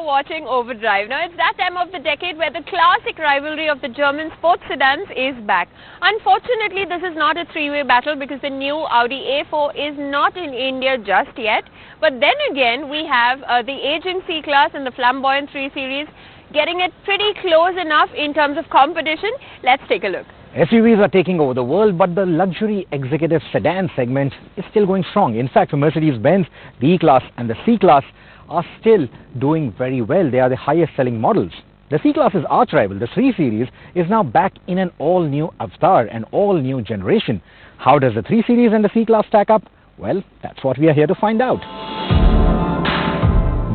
watching Overdrive. Now, it's that time of the decade where the classic rivalry of the German sports sedans is back. Unfortunately, this is not a three-way battle because the new Audi A4 is not in India just yet. But then again, we have the aging C-Class and the flamboyant 3 Series getting it pretty close enough in terms of competition. Let's take a look. SUVs are taking over the world, but the luxury executive sedan segment is still going strong. In fact, for Mercedes-Benz, the E-Class and the C-Class are still doing very well. They are the highest selling models. The C-Class's arch rival, the 3 Series, is now back in an all-new avatar, an all-new generation. How does the 3 Series and the C-Class stack up? Well, that's what we are here to find out.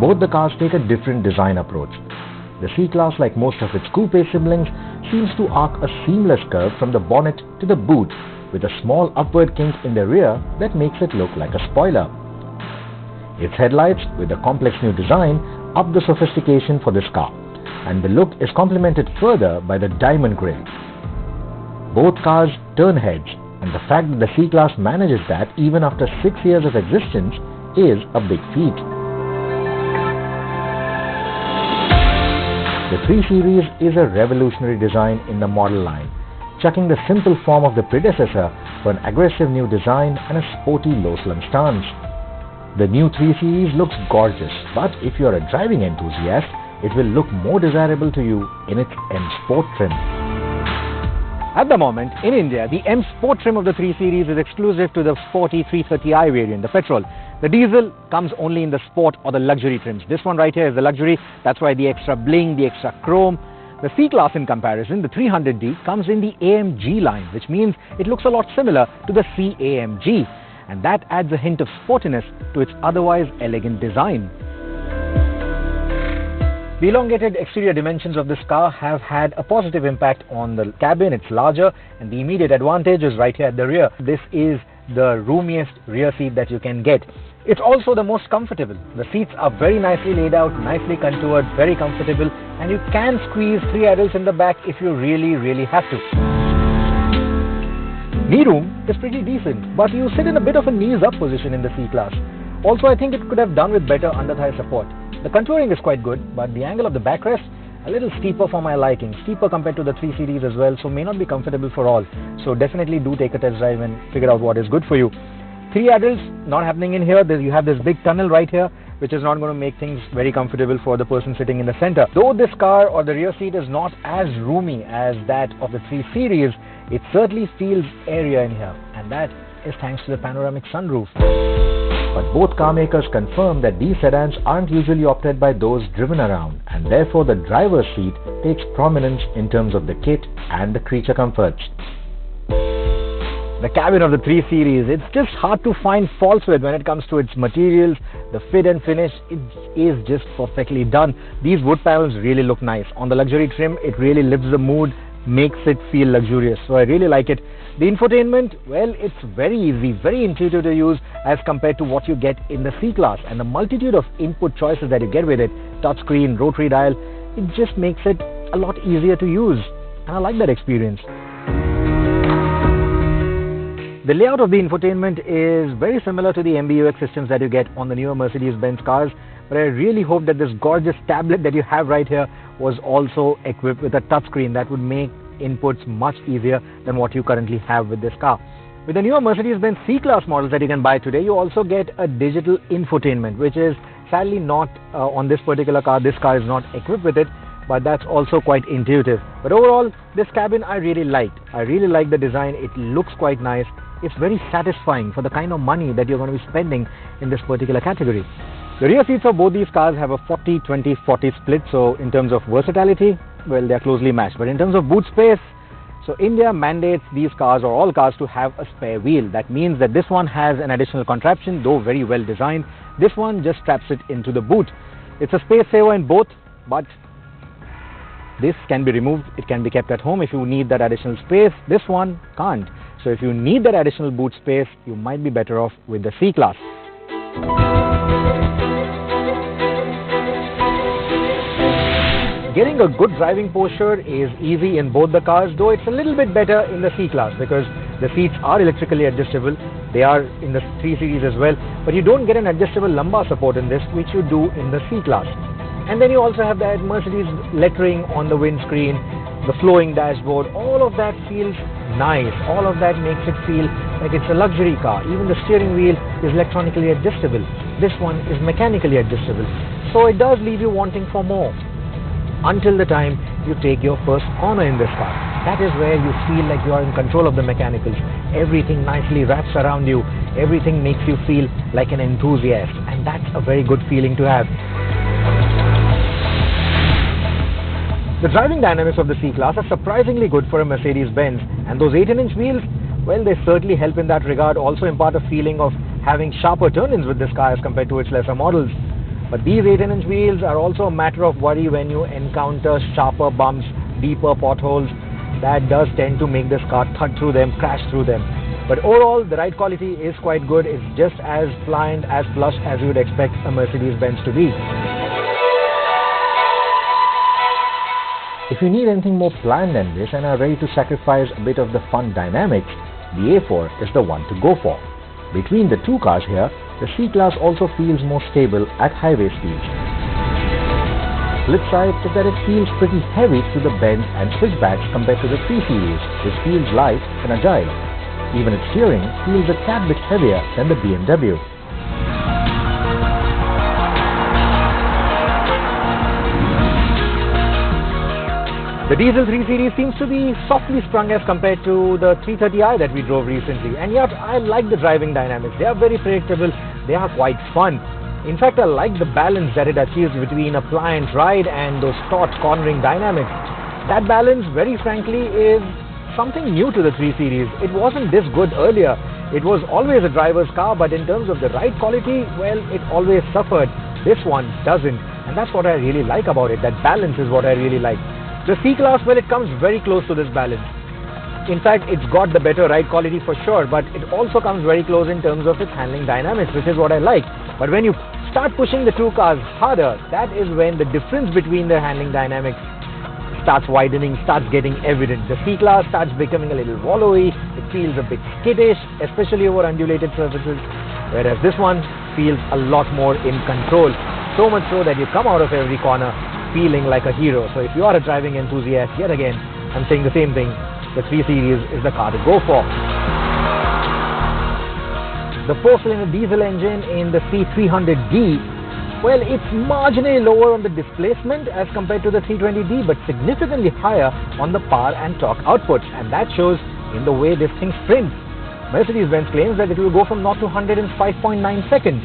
Both the cars take a different design approach. The C-Class, like most of its coupe siblings, seems to arc a seamless curve from the bonnet to the boot, with a small upward kink in the rear that makes it look like a spoiler. Its headlights, with a complex new design, up the sophistication for this car, and the look is complemented further by the diamond grille. Both cars turn heads, and the fact that the C-Class manages that even after 6 years of existence is a big feat. The 3 Series is a revolutionary design in the model line, chucking the simple form of the predecessor for an aggressive new design and a sporty low-slung stance. The new 3 Series looks gorgeous, but if you are a driving enthusiast, it will look more desirable to you in its M Sport trim. At the moment, in India, the M Sport trim of the 3 Series is exclusive to the sporty 330i variant, the petrol. The diesel comes only in the sport or the luxury trims. This one right here is the luxury. That's why the extra bling, the extra chrome. The C-Class in comparison, the 300D, comes in the AMG line, which means it looks a lot similar to the C-AMG. And that adds a hint of sportiness to its otherwise elegant design. The elongated exterior dimensions of this car have had a positive impact on the cabin. It's larger, and the immediate advantage is right here at the rear. This is the roomiest rear seat that you can get. It's also the most comfortable. The seats are very nicely laid out, nicely contoured, very comfortable, and you can squeeze 3 adults in the back if you really have to. Knee room is pretty decent, but you sit in a bit of a knees up position in the C-Class. Also, I think it could have done with better under-thigh support. The contouring is quite good, but the angle of the backrest a little steeper for my liking, steeper compared to the 3 Series as well, so may not be comfortable for all. So definitely do take a test drive and figure out what is good for you. 3 adults, not happening in here. You have this big tunnel right here, which is not going to make things very comfortable for the person sitting in the center. Though this car or the rear seat is not as roomy as that of the 3 Series, it certainly feels airier in here, and that is thanks to the panoramic sunroof. But both car makers confirm that these sedans aren't usually opted by those driven around, and therefore the driver's seat takes prominence in terms of the kit and the creature comforts. The cabin of the 3 Series, it's just hard to find faults with when it comes to its materials. The fit and finish, it is just perfectly done. These wood panels really look nice. On the luxury trim, it really lifts the mood, makes it feel luxurious, so I really like it. The infotainment, well, it's very easy, very intuitive to use as compared to what you get in the C-Class, and the multitude of input choices that you get with it, touchscreen, rotary dial, it just makes it a lot easier to use, and I like that experience. The layout of the infotainment is very similar to the MBUX systems that you get on the newer Mercedes-Benz cars, but I really hope that this gorgeous tablet that you have right here was also equipped with a touchscreen that would make inputs much easier than what you currently have with this car. With the newer Mercedes-Benz C-Class models that you can buy today, you also get a digital infotainment, which is sadly not on this particular car. This car is not equipped with it, but that's also quite intuitive. But overall, this cabin I really liked. I really like the design. It looks quite nice. It's very satisfying for the kind of money that you're going to be spending in this particular category. The rear seats of both these cars have a 40-20-40 split, so in terms of versatility, well, they are closely matched. But in terms of boot space, so India mandates these cars or all cars to have a spare wheel. That means that this one has an additional contraption, though very well designed. This one just straps it into the boot. It's a space saver in both, but this can be removed. It can be kept at home if you need that additional space. This one can't. So if you need that additional boot space, you might be better off with the C-Class. Getting a good driving posture is easy in both the cars, though it's a little bit better in the C-Class because the seats are electrically adjustable. They are in the 3 Series as well, but you don't get an adjustable lumbar support in this, which you do in the C-Class. And then you also have that Mercedes lettering on the windscreen, the flowing dashboard. All of that feels nice. All of that makes it feel like it's a luxury car. Even the steering wheel is electronically adjustable. This one is mechanically adjustable. So it does leave you wanting for more. Until the time you take your first corner in this car. That is where you feel like you are in control of the mechanicals. Everything nicely wraps around you. Everything makes you feel like an enthusiast. And that's a very good feeling to have. The driving dynamics of the C-Class are surprisingly good for a Mercedes-Benz, and those 18-inch wheels, well, they certainly help in that regard, also impart a feeling of having sharper turn-ins with this car as compared to its lesser models. But these 18-inch wheels are also a matter of worry when you encounter sharper bumps, deeper potholes. That does tend to make this car thud through them, crash through them. But overall, the ride quality is quite good. It's just as pliant, as plush as you would expect a Mercedes-Benz to be. If you need anything more planned than this and are ready to sacrifice a bit of the fun dynamics, the A4 is the one to go for. Between the two cars here, the C-Class also feels more stable at highway speeds. Flip side is that it feels pretty heavy through the bends and switchbacks compared to the 3 Series, which feels light and agile. Even its steering feels a tad bit heavier than the BMW. The diesel 3 Series seems to be softly sprung as compared to the 330i that we drove recently, and yet I like the driving dynamics. They are very predictable, they are quite fun. In fact, I like the balance that it achieves between a pliant ride and those taut cornering dynamics. That balance, very frankly, is something new to the 3 Series. It wasn't this good earlier. It was always a driver's car, but in terms of the ride quality, well, it always suffered. This one doesn't, and that's what I really like about it. That balance is what I really like. The C-Class, well, it comes very close to this balance. In fact, it's got the better ride quality for sure, but it also comes very close in terms of its handling dynamics, which is what I like. But when you start pushing the two cars harder, that is when the difference between their handling dynamics starts widening, starts getting evident. The C-Class starts becoming a little wallowy, it feels a bit skittish, especially over undulated surfaces, whereas this one feels a lot more in control. So much so that you come out of every corner feeling like a hero. So if you are a driving enthusiast, yet again, I'm saying the same thing, the 3 Series is the car to go for. The 4-cylinder diesel engine in the C300D, well, it's marginally lower on the displacement as compared to the 320D, but significantly higher on the power and torque outputs, and that shows in the way this thing sprints. Mercedes-Benz claims that it will go from 0 to 100 in 5.9 seconds.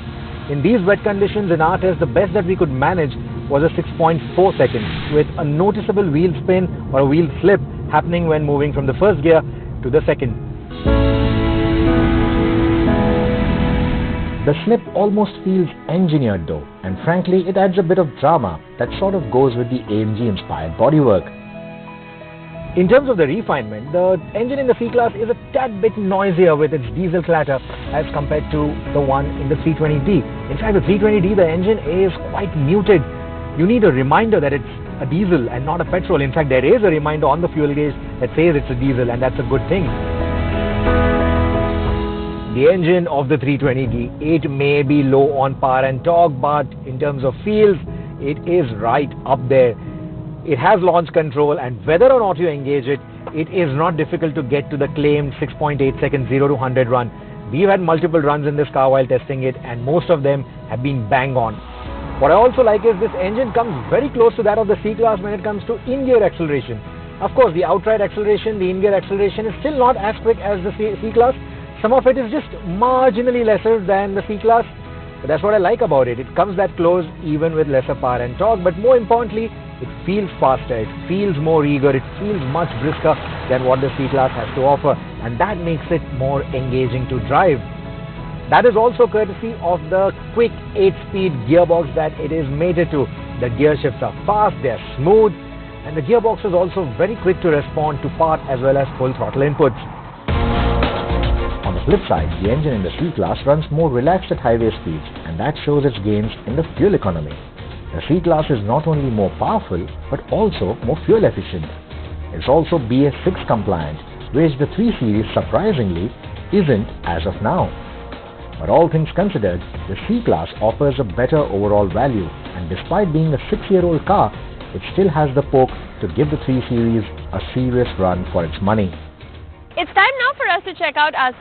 In these wet conditions in our test, the best that we could manage was a 6.4 seconds, with a noticeable wheel spin or a wheel slip happening when moving from the first gear to the second. The slip almost feels engineered though, and frankly it adds a bit of drama that sort of goes with the AMG inspired bodywork. In terms of the refinement, the engine in the C-Class is a tad bit noisier with its diesel clatter as compared to the one in the 320D. In fact, the 320D, the engine is quite muted. You need a reminder that it's a diesel and not a petrol. In fact, there is a reminder on the fuel gauge that says it's a diesel, and that's a good thing. The engine of the 320D, it may be low on power and torque, but in terms of feels, it is right up there. It has launch control, and whether or not you engage it, it is not difficult to get to the claimed 6.8 second 0 to 100 run. We've had multiple runs in this car while testing it, and most of them have been bang on. What I also like is this engine comes very close to that of the C-Class when it comes to in-gear acceleration. Of course, the outright acceleration, the in-gear acceleration is still not as quick as the C-Class. Some of it is just marginally lesser than the C-Class, but that's what I like about it. It comes that close even with lesser power and torque, but more importantly, it feels faster, it feels more eager, it feels much brisker than what the C-Class has to offer, and that makes it more engaging to drive. That is also courtesy of the quick 8-speed gearbox that it is mated to. The gear shifts are fast, they are smooth, and the gearbox is also very quick to respond to part as well as full throttle inputs. On the flip side, the engine in the C-Class runs more relaxed at highway speeds, and that shows its gains in the fuel economy. The C-Class is not only more powerful, but also more fuel efficient. It's also BS6 compliant, which the 3 Series surprisingly isn't as of now. But all things considered, the C-Class offers a better overall value, and and despite being a 6-year-old car, it still has the poke to give the 3 Series a serious run for its money. It's time now for us to check out our